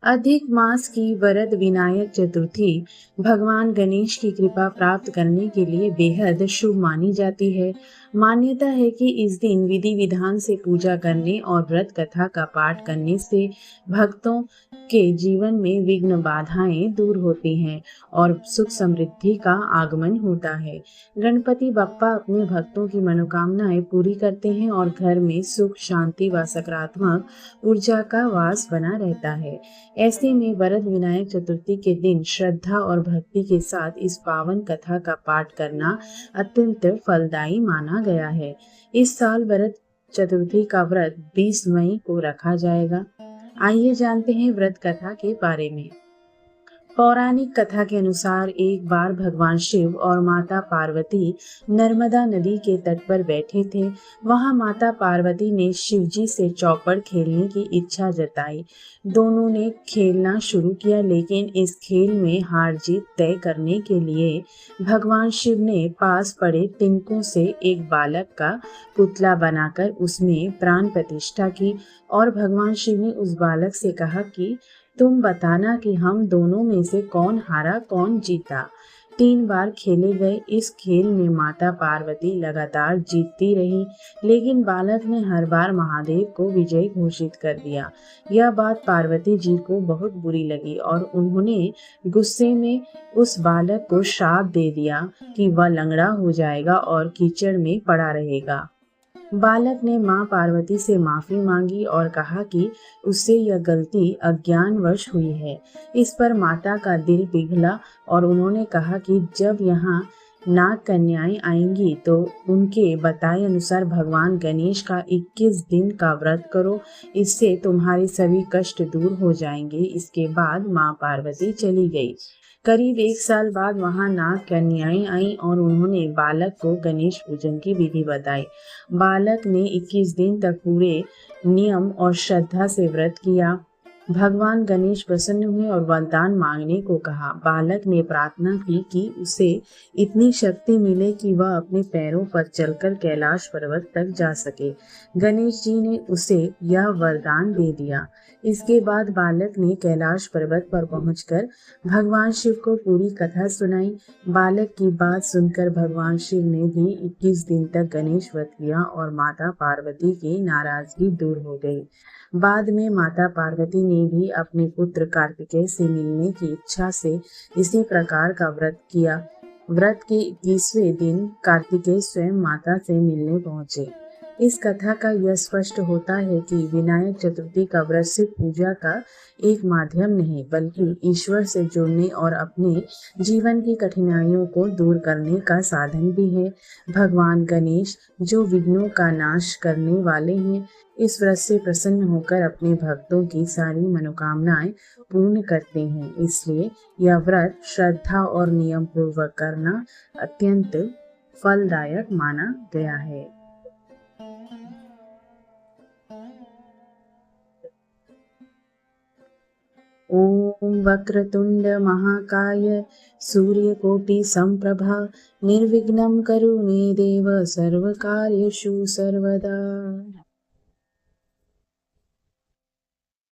अधिक मास की वरद विनायक चतुर्थी भगवान गणेश की कृपा प्राप्त करने के लिए बेहद शुभ मानी जाती है। मान्यता है कि इस दिन विधि विधान से पूजा करने और व्रत कथा का पाठ करने से भक्तों के जीवन में विघ्न बाधाएं दूर होती हैं और सुख समृद्धि का आगमन होता है। गणपति बप्पा अपने भक्तों की मनोकामनाएं पूरी करते हैं और घर में सुख शांति व सकारात्मक ऊर्जा का वास बना रहता है। ऐसे में वरद विनायक चतुर्थी के दिन श्रद्धा और भक्ति के साथ इस पावन कथा का पाठ करना अत्यंत फलदायी माना गया है। इस साल वरद चतुर्थी का व्रत 20 मई को रखा जाएगा। आइए जानते हैं व्रत कथा के बारे में। पौराणिक कथा के अनुसार एक बार भगवान शिव और माता पार्वती नर्मदा नदी के तट पर बैठे थे। वहां माता पार्वती ने शिव जी से चौपड़ खेलने की इच्छा जताई। दोनों ने खेलना शुरू किया, लेकिन इस खेल में हार जीत तय करने के लिए भगवान शिव ने पास पड़े तिनकों से एक बालक का पुतला बनाकर उसमें प्राण प्रतिष्ठा की और भगवान शिव ने उस बालक से कहा कि तुम बताना कि हम दोनों में से कौन हारा कौन जीता। 3 बार खेले गए इस खेल में माता पार्वती लगातार जीतती रही, लेकिन बालक ने हर बार महादेव को विजयी घोषित कर दिया। यह बात पार्वती जी को बहुत बुरी लगी और उन्होंने गुस्से में उस बालक को श्राप दे दिया कि वह लंगड़ा हो जाएगा और कीचड़ में पड़ा रहेगा। बालक ने मां पार्वती से माफी मांगी और कहा कि उससे यह गलती अज्ञानवश हुई है। इस पर माता का दिल पिघला और उन्होंने कहा कि जब यहाँ नाग कन्याएं आएंगी तो उनके बताए अनुसार भगवान गणेश का 21 दिन का व्रत करो, इससे तुम्हारे सभी कष्ट दूर हो जाएंगे। इसके बाद मां पार्वती चली गई। करीब 1 साल बाद वहां नाग कन्याएं आईं और उन्होंने बालक को गणेश पूजन की विधि बताई। बालक ने 21 दिन तक पूरे नियम और श्रद्धा से व्रत किया। भगवान गणेश प्रसन्न हुए और वरदान मांगने को कहा। बालक ने प्रार्थना की कि उसे इतनी शक्ति मिले कि वह अपने पैरों पर चलकर कैलाश पर्वत तक जा सके। गणेश जी ने उसे यह वरदान दे दिया। इसके बाद बालक ने कैलाश पर्वत पर पहुंचकर भगवान शिव को पूरी कथा सुनाई। बालक की बात सुनकर भगवान शिव ने भी 21 दिन तक गणेश व्रत किया और माता पार्वती की नाराजगी दूर हो गई। बाद में माता पार्वती ने भी अपने पुत्र कार्तिकेय से मिलने की इच्छा से इसी प्रकार का व्रत किया। व्रत के 21वें दिन कार्तिकेय स्वयं माता से मिलने पहुंचे। इस कथा का यह स्पष्ट होता है कि विनायक चतुर्थी का व्रत सिर्फ पूजा का एक माध्यम नहीं, बल्कि ईश्वर से जुड़ने और अपने जीवन की कठिनाइयों को दूर करने का साधन भी है। भगवान गणेश जो विघ्नों का नाश करने वाले हैं, इस व्रत से प्रसन्न होकर अपने भक्तों की सारी मनोकामनाएं पूर्ण करते हैं। इसलिए यह व्रत श्रद्धा और नियम पूर्वक करना अत्यंत फलदायक माना गया है। ओम वक्रतुंड महाकाय सूर्यकोटि संप्रभा निर्विघ्नं करो मे देव सर्वकार्येषु सर्वदा।